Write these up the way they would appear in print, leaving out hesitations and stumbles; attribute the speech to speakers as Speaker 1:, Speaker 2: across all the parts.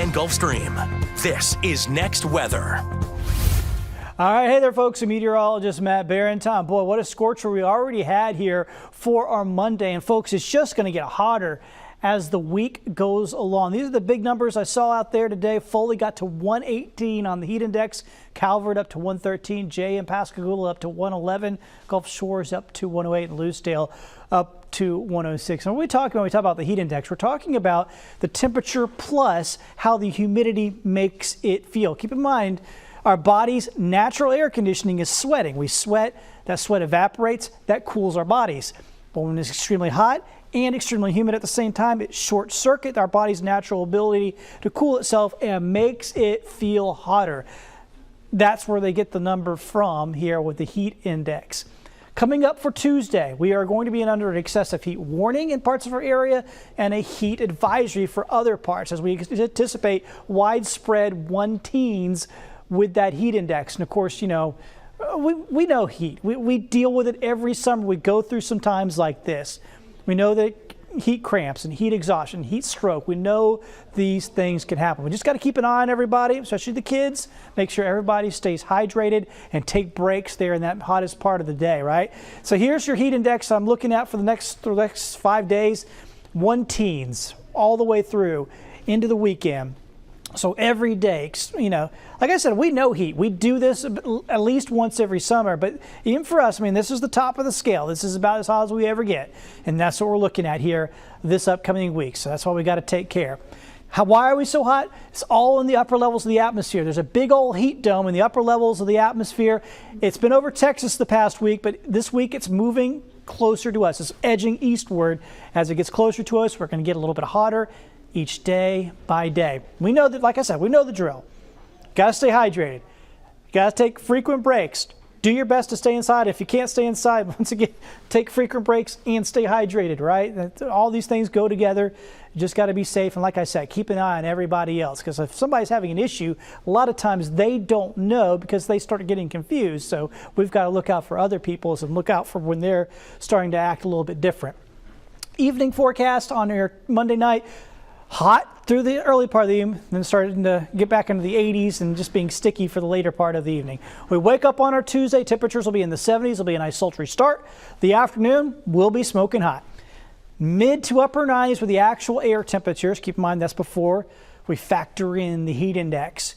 Speaker 1: and Gulfstream. This is Next Weather.
Speaker 2: All right, hey there, folks. Meteorologist Matt Barrington. Boy, what a scorcher we already had here for our Monday. And folks, it's just going to get hotter as the week goes along. These are the big numbers I saw out there today. Foley got to 118 on the heat index. Calvert up to 113. Jay and Pascagoula up to 111. Gulf Shores up to 108. And Lucedale up to 106. And when we talk about the heat index, we're talking about the temperature plus how the humidity makes it feel. Keep in mind, our body's natural air conditioning is sweating. We sweat, that sweat evaporates, that cools our bodies. But when it's extremely hot and extremely humid at the same time, it short circuits our body's natural ability to cool itself and makes it feel hotter. That's where they get the number from here with the heat index. Coming up for Tuesday, we are going to be under an excessive heat warning in parts of our area and a heat advisory for other parts as we anticipate widespread 1-teens with that heat index. And of course, you know, we know heat. We deal with it every summer. We go through some times like this. We know that heat cramps and heat exhaustion, heat stroke. We know these things can happen. We just got to keep an eye on everybody, especially the kids. Make sure everybody stays hydrated and take breaks there in that hottest part of the day, right? So here's your heat index I'm looking at for the next 5 days. 1-teens all the way through into the weekend. So every day, you know, like I said, we know heat. We do this at least once every summer. But even for us, I mean, this is the top of the scale. This is about as hot as we ever get. And that's what we're looking at here this upcoming week. So that's why we got to take care. Why are we so hot? It's all in the upper levels of the atmosphere. There's a big old heat dome in the upper levels of the atmosphere. It's been over Texas the past week, but this week it's moving closer to us. It's edging eastward. As it gets closer to us, we're going to get a little bit hotter each day by day. We know that, like I said, we know the drill. Got to stay hydrated. Got to take frequent breaks. Do your best to stay inside. If you can't stay inside, once again, take frequent breaks and stay hydrated, right? All these things go together. You just got to be safe. And like I said, keep an eye on everybody else, because if somebody's having an issue, a lot of times they don't know because they start getting confused. So we've got to look out for other people and look out for when they're starting to act a little bit different. Evening forecast on your Monday night. Hot through the early part of the evening, then starting to get back into the 80s and just being sticky for the later part of the evening. We wake up on our Tuesday, temperatures will be in the 70s. It'll be a nice sultry start. The afternoon will be smoking hot. Mid to upper 90s with the actual air temperatures. Keep in mind that's before we factor in the heat index.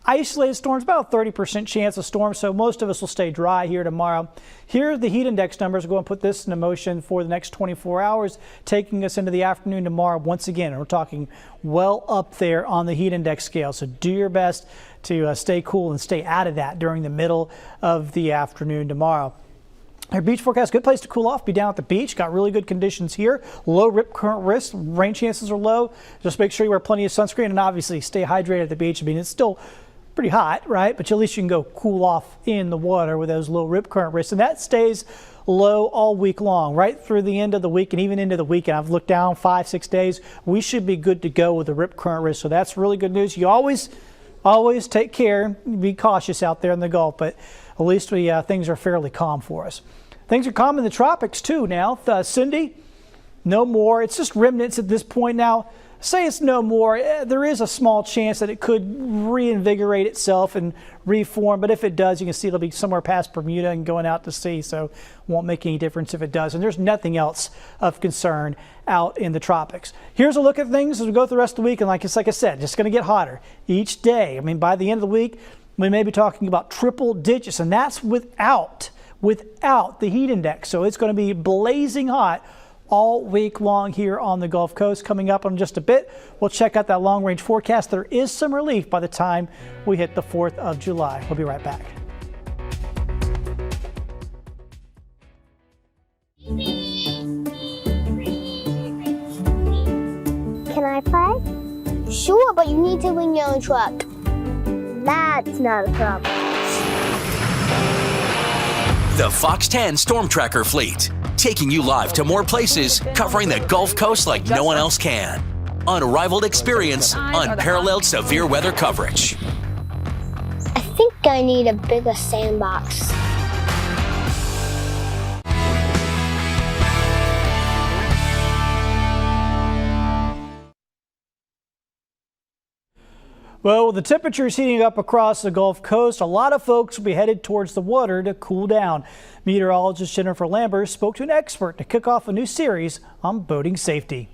Speaker 2: Isolated storms, about a 30% chance of storms, so most of us will stay dry here tomorrow. Here are the heat index numbers. We're going to put this into motion for the next 24 hours, taking us into the afternoon tomorrow. Once again, we're talking well up there on the heat index scale, so do your best to stay cool and stay out of that during the middle of the afternoon tomorrow. Our beach forecast, good place to cool off, be down at the beach. Got really good conditions here. Low rip current risk, rain chances are low. Just make sure you wear plenty of sunscreen and obviously stay hydrated at the beach. I mean, it's still pretty hot, right? But at least you can go cool off in the water with those low rip current risks. And that stays low all week long, right through the end of the week and even into the weekend. I've looked down 5-6 days. We should be good to go with the rip current risk. So that's really good news. You always take care, be cautious out there in the Gulf, but at least things are fairly calm for us. Things are calm in the tropics too now. Cindy, no more. It's just remnants at this point now. Say it's no more, there is a small chance that it could reinvigorate itself and reform, but if it does, you can see it'll be somewhere past Bermuda and going out to sea, so won't make any difference if it does. And there's nothing else of concern out in the tropics. Here's a look at things as we go through the rest of the week, and like I said, just going to get hotter each day. I mean, by the end of the week, we may be talking about triple digits, and that's without the heat index. So it's going to be blazing hot all week long here on the Gulf Coast. Coming up in just a bit, we'll check out that long-range forecast. There is some relief by the time we hit the 4th of July. We'll be right back.
Speaker 3: Can I play? Sure, but you need to bring your own truck. That's not a problem.
Speaker 1: The FOX10 Storm Tracker Fleet, taking you live to more places, covering the Gulf Coast like no one else can. Unrivaled experience, unparalleled severe weather coverage.
Speaker 3: I think I need a bigger sandbox.
Speaker 2: Well, with the temperatures heating up across the Gulf Coast, a lot of folks will be headed towards the water to cool down. Meteorologist Jennifer Lambert spoke to an expert to kick off a new series on boating safety.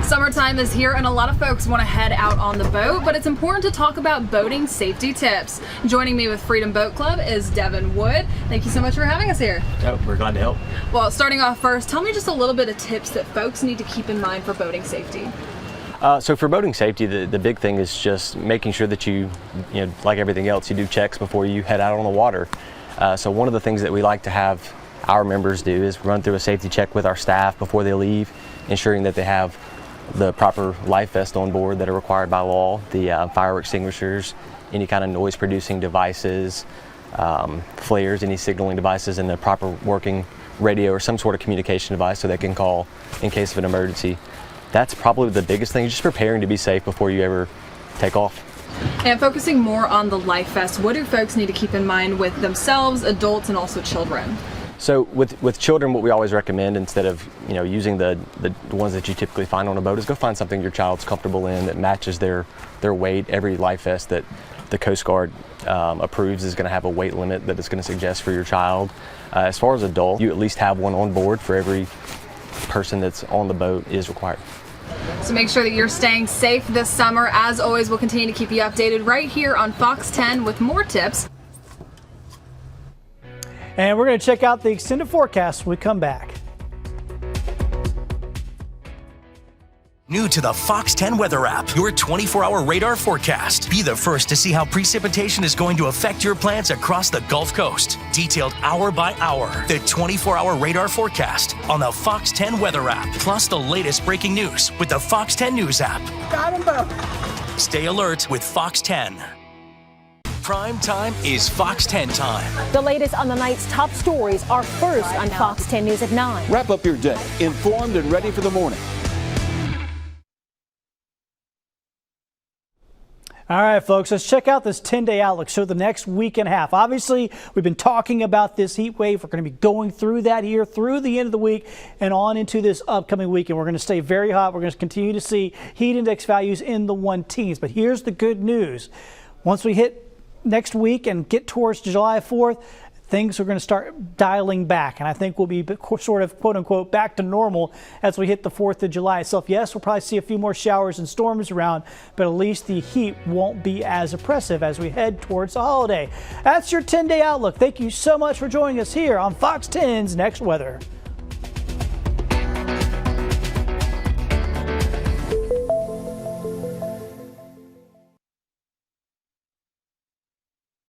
Speaker 4: Summertime is here and a lot of folks want to head out on the boat, but it's important to talk about boating safety tips. Joining me with Freedom Boat Club is Devin Wood. Thank you so much for having us here.
Speaker 5: Oh, we're glad to help.
Speaker 4: Well, starting off first, tell me just a little bit of tips that folks need to keep in mind for boating safety.
Speaker 5: So for boating safety, the big thing is just making sure that you like everything else, you do checks before you head out on the water. So one of the things that we like to have our members do is run through a safety check with our staff before they leave, ensuring that they have the proper life vest on board that are required by law, the fire extinguishers, any kind of noise producing devices, flares, any signaling devices, and the proper working radio or some sort of communication device so they can call in case of an emergency. That's probably the biggest thing, just preparing to be safe before you ever take off.
Speaker 4: And focusing more on the life vest, what do folks need to keep in mind with themselves, adults, and also children?
Speaker 5: So with children, what we always recommend, instead of using the ones that you typically find on a boat, is go find something your child's comfortable in that matches their weight. Every life vest that the Coast Guard approves is going to have a weight limit that it's going to suggest for your child. As far as adult, you at least have one on board for every person that's on the boat is required.
Speaker 4: So make sure that you're staying safe this summer. As always, we'll continue to keep you updated right here on Fox 10 with more tips.
Speaker 2: And we're going to check out the extended forecast when we come back.
Speaker 1: New to the Fox 10 weather app, your 24-hour radar forecast. Be the first to see how precipitation is going to affect your plans across the Gulf Coast. Detailed hour by hour, the 24-hour radar forecast on the Fox 10 weather app. Plus the latest breaking news with the Fox 10 News app.
Speaker 3: Got him.
Speaker 1: Stay alert with Fox 10. Prime time is Fox 10 time.
Speaker 6: The latest on the night's top stories are first on Fox 10 News at 9.
Speaker 7: Wrap up your day, informed and ready for the morning.
Speaker 2: All right, folks, let's check out this 10-day outlook. So the next week and a half. Obviously, we've been talking about this heat wave. We're going to be going through that here through the end of the week and on into this upcoming weekend. We're going to stay very hot. We're going to continue to see heat index values in the 110s. But here's the good news. Once we hit next week and get towards July 4th, things are going to start dialing back, and I think we'll be sort of quote-unquote back to normal as we hit the 4th of July itself. Yes, we'll probably see a few more showers and storms around, but at least the heat won't be as oppressive as we head towards the holiday. That's your 10-day outlook. Thank you so much for joining us here on Fox 10's Next Weather.